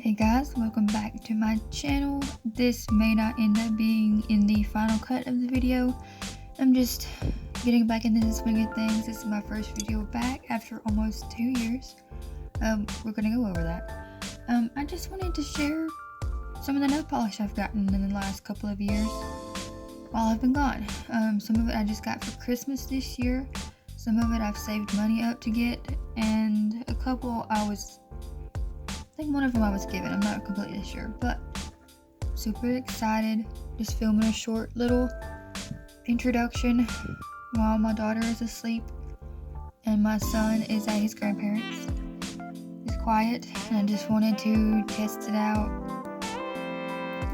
Hey guys, welcome back to my channel. This may not end up being in the final cut of the video. I'm just getting back into the swing of things. This is my first video back after almost 2 years. We're gonna go over that. I just wanted to share some of the nail polish I've gotten in the last couple of years while I've been gone. Some of it I just got for Christmas this year. Some of it I've saved money up to get, and a couple I think one of them I was given, I'm not completely sure, but super excited. Just filming a short little introduction while my daughter is asleep and my son is at his grandparents'. It's quiet, and I just wanted to test it out,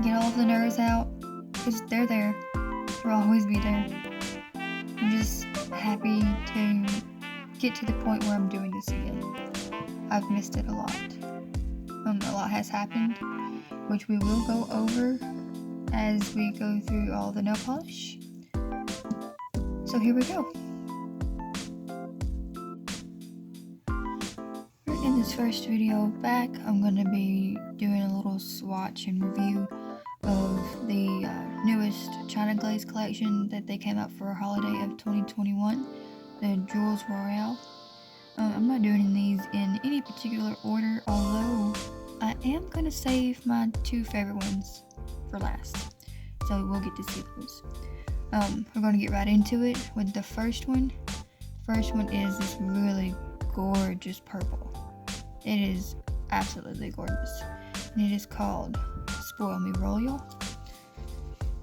get all of the nerves out, because they're there. They'll always be there. I'm just happy to get to the point where I'm doing this again. I've missed it a lot. A lot has happened, which we will go over as we go through all the nail polish. So here we go. In this first video back, I'm going to be doing a little swatch and review of the newest China Glaze collection that they came out for holiday of 2021, the Jewels Royale. I'm not doing these in any particular order, although I am going to save my two favorite ones for last, so we'll get to see those. We're going to get right into it with the first one. First one is this really gorgeous purple. It is absolutely gorgeous, and it is called Spoil Me Royale.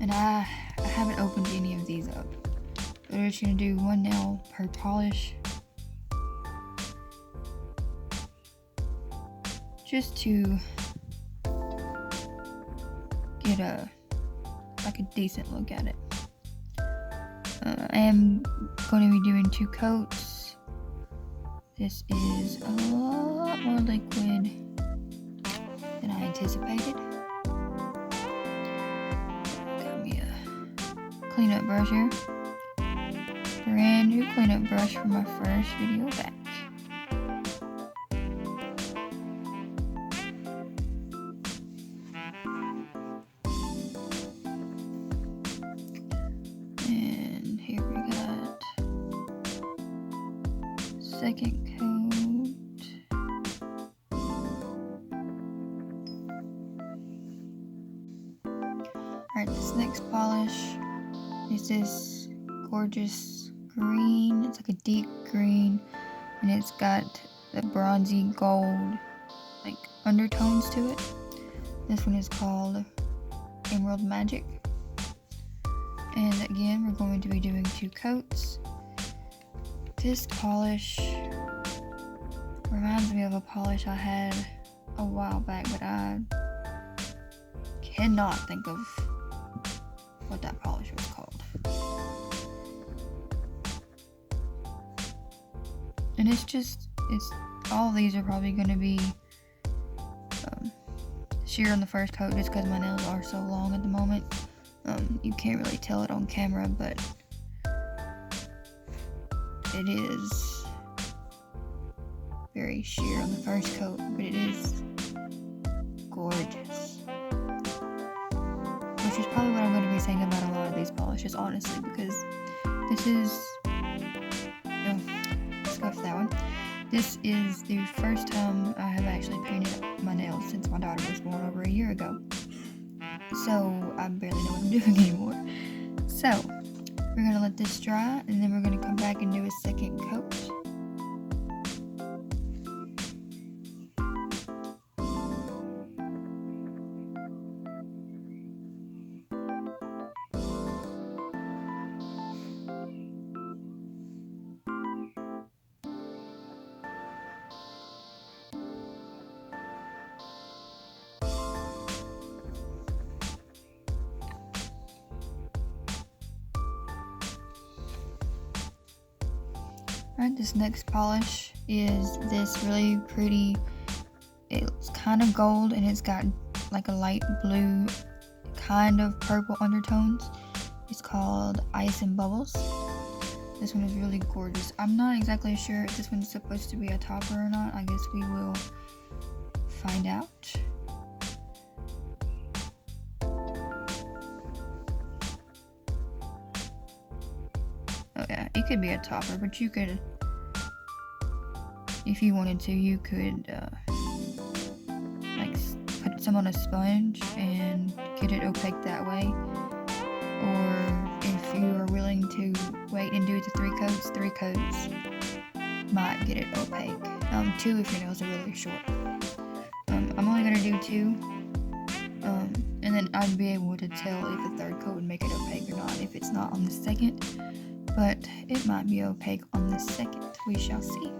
And I haven't opened any of these up, but we're just going to do one nail per polish, just to get a decent look at it. I am going to be doing 2 coats. This is a lot more liquid than I anticipated. Got me a cleanup brush here. Brand new cleanup brush for my first video back. And here we got second coat. Alright, this next polish is this gorgeous green. It's like a deep green, and it's got the bronzy gold like undertones to it. This one is called Emerald Magic. And again, we're going to be doing 2 coats. This polish reminds me of a polish I had a while back, but I cannot think of what that polish was called. And it's all of these are probably going to be sheer on the first coat, just because my nails are so long at the moment. You can't really tell it on camera, but it is very sheer on the first coat, but it is gorgeous. Which is probably what I'm going to be saying about a lot of these polishes, honestly, because this is, let's go for that one. This is the first time I have actually painted my nails since my daughter was born over a year ago. So I barely know what I'm doing anymore. So we're going to let this dry, and then we're going to come back and do a second coat. Alright, this next polish is this really pretty, it's kind of gold, and it's got like a light blue kind of purple undertones. It's called Ice and Bubbles. This one is really gorgeous. I'm not exactly sure if this one's supposed to be a topper or not. I guess we will find out. Oh yeah, it could be a topper, but you could, if you wanted to, you could like put some on a sponge and get it opaque that way. Or if you are willing to wait and do it to 3 coats might get it opaque. 2 if your nails are really short. I'm only gonna do 2. And then I'd be able to tell if a 3rd coat would make it opaque or not if it's not on the 2nd. But it might be opaque on the 2nd. We shall see.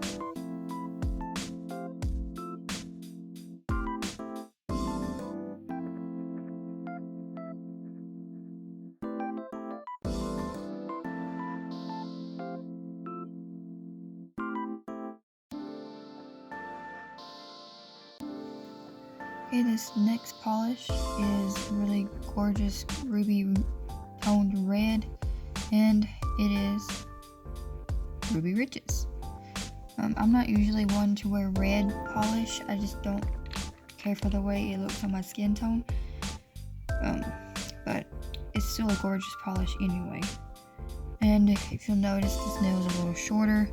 Okay, this next polish is really gorgeous ruby toned red, and it is Ruby Riches. I'm not usually one to wear red polish. I just don't care for the way it looks on my skin tone. But it's still a gorgeous polish anyway. And if you'll notice, this nail is a little shorter,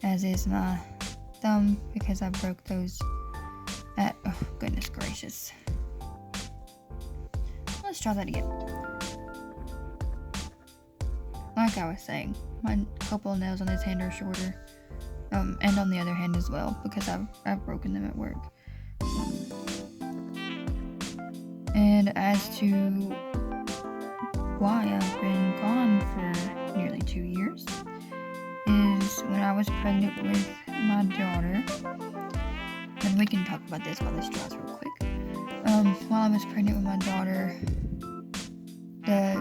as is my thumb, because I broke those at, oh goodness gracious. Let's try that again. Like I was saying, my couple of nails on this hand are shorter, and on the other hand as well, because I've broken them at work. And as to why I've been gone for nearly 2 years, is when I was pregnant with my daughter, and we can talk about this while this dries real quick. While I was pregnant with my daughter, the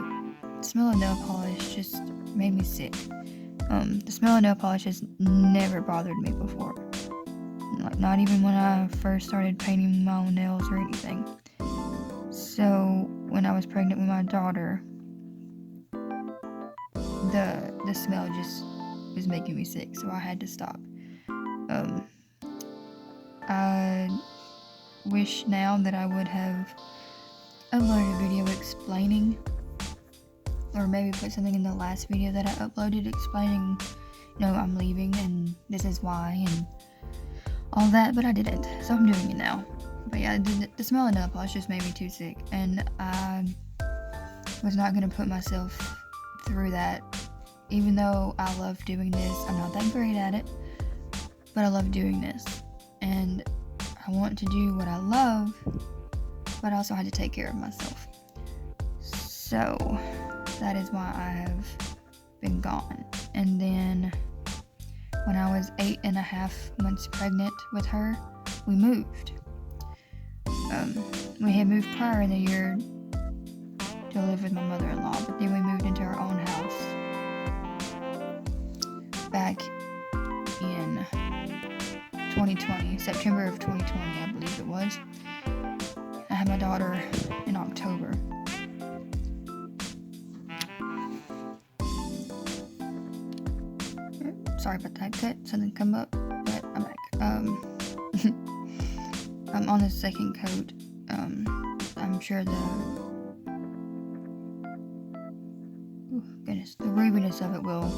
smell of nail polish just made me sick. The smell of nail polish has never bothered me before. Like, not even when I first started painting my own nails or anything. So when I was pregnant with my daughter, the smell just was making me sick, so I had to stop. I wish now that I would have uploaded a video explaining, or maybe put something in the last video that I uploaded explaining, you know, I'm leaving and this is why and all that, but I didn't, so I'm doing it now. But yeah, the smell of nail polish just made me too sick, and I was not going to put myself through that. Even though I love doing this, I'm not that great at it, but I love doing this, and I want to do what I love, but I also had to take care of myself. So that is why I have been gone. And then when I was 8.5 months pregnant with her, we moved. We had moved prior in the year to live with my mother-in-law, but then we moved into our own house back in 2020, September of 2020, I believe it was. I had my daughter in October. Sorry about that cut, something come up, but I'm back. I'm on the 2nd coat. I'm sure the rubiness of it will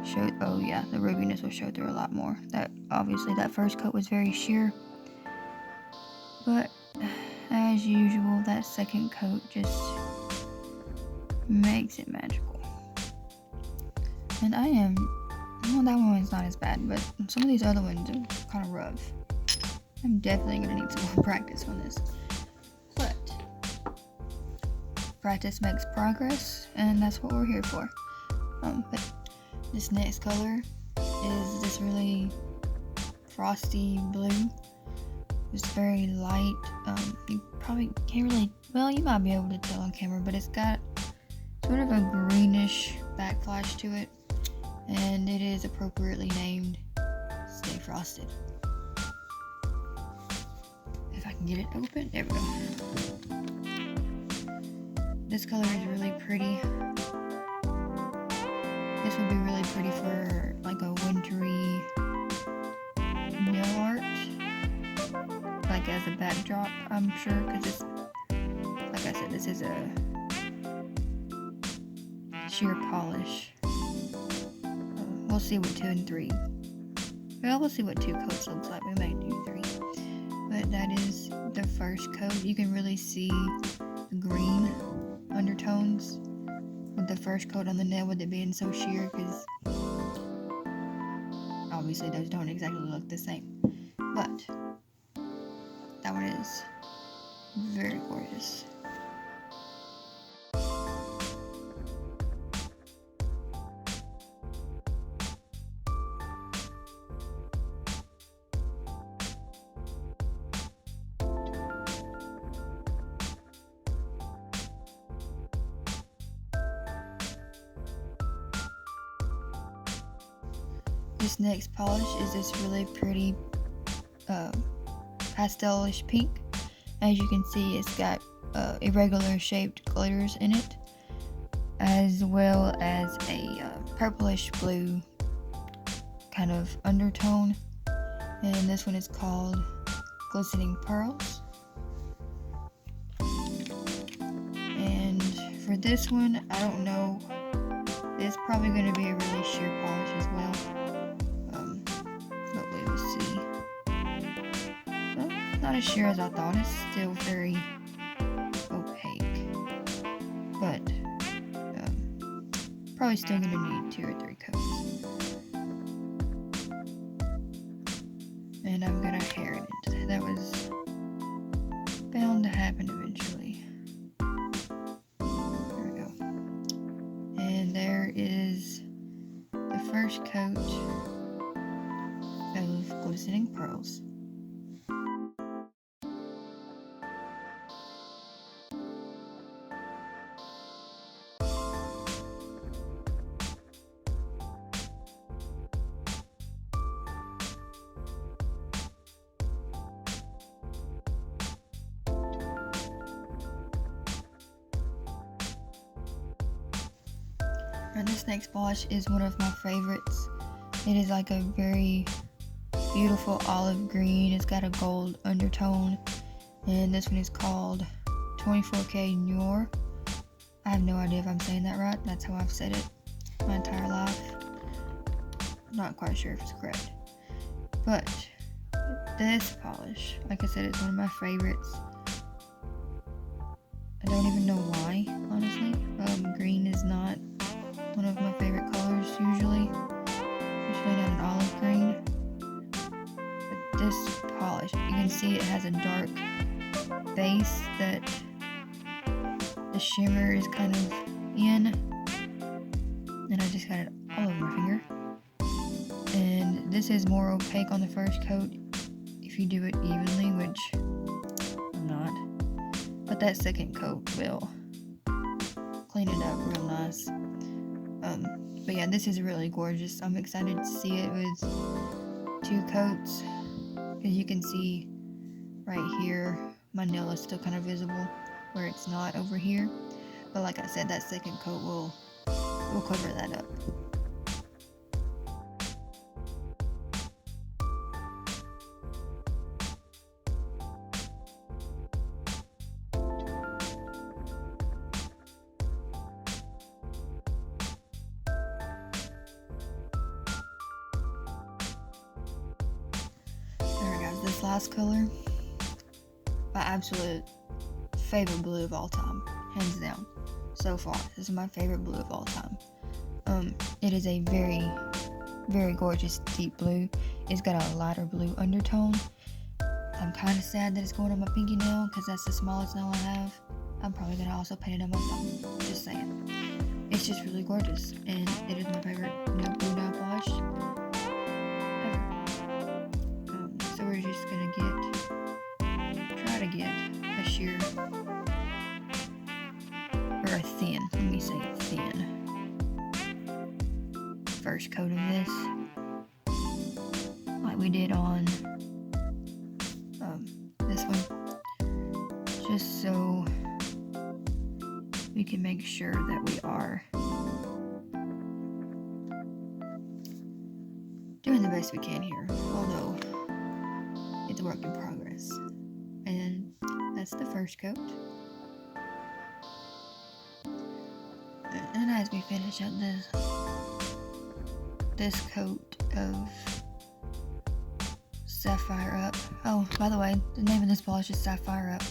show. Oh yeah, the rubiness will show through a lot more. That obviously that 1st coat was very sheer, but as usual, that 2nd coat just makes it magical. And well, that one's not as bad, but some of these other ones are kind of rough. I'm definitely gonna need some more practice on this, but practice makes progress, and that's what we're here for. But this next color is this really frosty blue. It's very light. You probably can't really, well, you might be able to tell on camera, but it's got sort of a greenish backflash to it, and it is appropriately named Stay Frosted. If I can get it open, there we go. This color is really pretty. This would be really pretty for like a wintry nail art, like as a backdrop, I'm sure, because it's, like I said, this is a sheer polish. see what 2 and 3. Well, we'll see what 2 coats looks like. We might do 3. But that is the first coat. You can really see the green undertones with the first coat on the nail, with it being so sheer, because obviously those don't exactly look the same. But that one is very gorgeous. This next polish is this really pretty pastelish pink. As you can see, it's got irregular shaped glitters in it, as well as a purplish blue kind of undertone. And this one is called Glistening Pearls. And for this one, I don't know, it's probably going to be a really sheer polish as well. But we will see. Well, not as sheer as I thought. It's still very opaque, but probably still going to need 2 or 3 coats. And I'm going to hair it into that. That was bound to happen eventually. There we go. And there is the first coat of Glistening Pearls. And this next blush is one of my favorites. It is like a very beautiful olive green. It's got a gold undertone, and this one is called 24K Noir. I have no idea if I'm saying that right. That's how I've said it my entire life. I'm not quite sure if it's correct. But this polish, like I said, it's one of my favorites. I don't even know why, honestly. Green is not one of my favorite colors usually not an olive green. But this polish, you can see it has a dark base that the shimmer is kind of in, and I just got it all over my finger. And this is more opaque on the first coat if you do it evenly, which I'm not, but that second coat will clean it up real nice. But yeah, this is really gorgeous. I'm excited to see it with 2 coats, because you can see right here my nail is still kind of visible where it's not over here. But like I said, that second coat will cover that up. This last color, my absolute favorite blue of all time, hands down. So far, this is my favorite blue of all time. It is a very, very gorgeous deep blue. It's got a lighter blue undertone. I'm kind of sad that it's going on my pinky nail, because that's the smallest nail I have. I'm probably gonna also paint it on my thumb. Just saying. It's just really gorgeous, and it is my favorite blue nail polish. So we're just gonna try to get a sheer, or a thin, let me say thin, first coat of this, like we did on this one, just so we can make sure that we are doing the best we can here, although it's a work in progress. And that's the first coat. And as we finish up this coat of Sapphire Up. Oh, by the way, the name of this polish is Sapphire Up.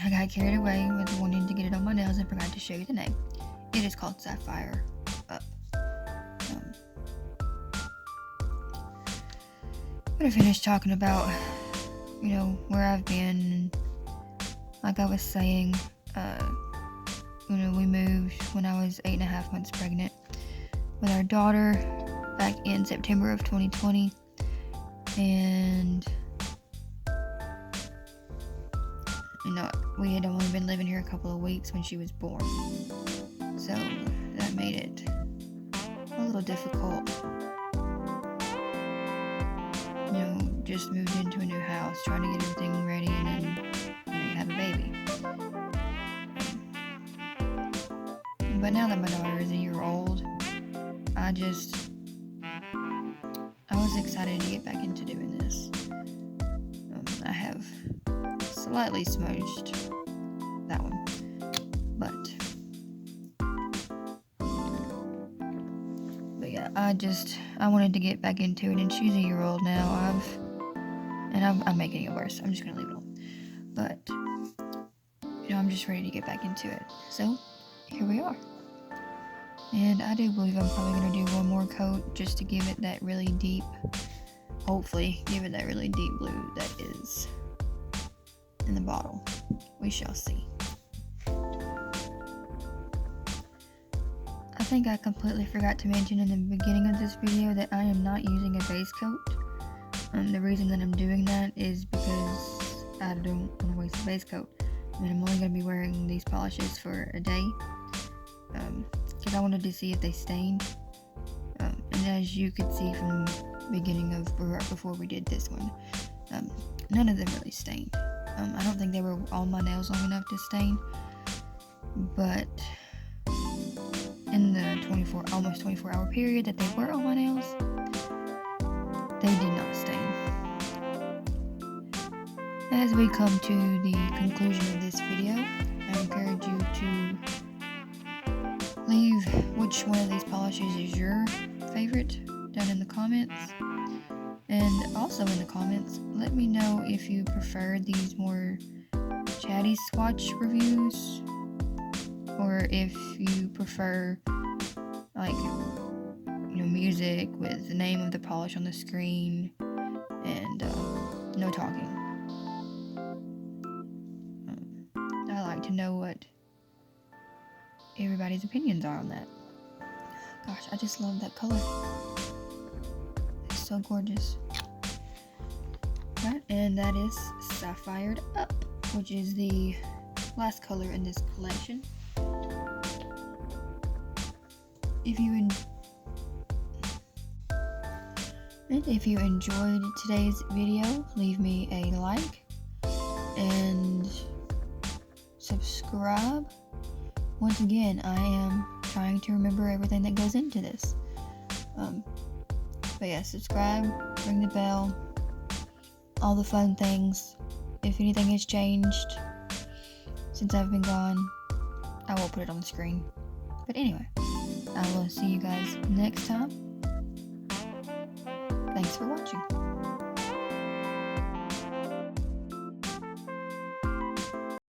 I got carried away with wanting to get it on my nails and forgot to show you the name. It is called Sapphire Up. I'm gonna finish talking about, where I've been. Like I was saying, we moved when I was 8.5 months pregnant with our daughter back in September of 2020, and we had only been living here a couple of weeks when she was born, so that made it a little difficult. Just moved into a new house, trying to get everything ready, and then have a baby. But now that my daughter is a year old, I was excited to get back into doing this. I have slightly smudged that one, but yeah, I wanted to get back into it, and she's a year old now. I'm making it worse. I'm just gonna leave it alone. But I'm just ready to get back into it. So here we are. And I do believe I'm probably gonna do one more coat just to give it that really deep, hopefully give it that really deep blue that is in the bottle. We shall see. I think I completely forgot to mention in the beginning of this video that I am not using a base coat. The reason that I'm doing that is because I don't want to waste a base coat. I'm only going to be wearing these polishes for a day, because I wanted to see if they stained. And as you could see from the beginning of, or before we did this one, none of them really stained. I don't think they were on my nails long enough to stain, but in the almost 24 hour period that they were on my nails, they did not stain. As we come to the conclusion of this video, I encourage you to leave which one of these polishes is your favorite down in the comments. And also in the comments, let me know if you prefer these more chatty swatch reviews, or if you prefer music with the name of the polish on the screen and no talking. I like to know what everybody's opinions are on that. Gosh, I just love that color. It's so gorgeous. Right, and that is Sapphire Up, which is the last color in this collection. If you enjoyed today's video, leave me a like and subscribe. Once again, I am trying to remember everything that goes into this. But yeah, subscribe, ring the bell, all the fun things. If anything has changed since I've been gone, I will put it on the screen. But anyway, I will see you guys next time. Thanks for watching.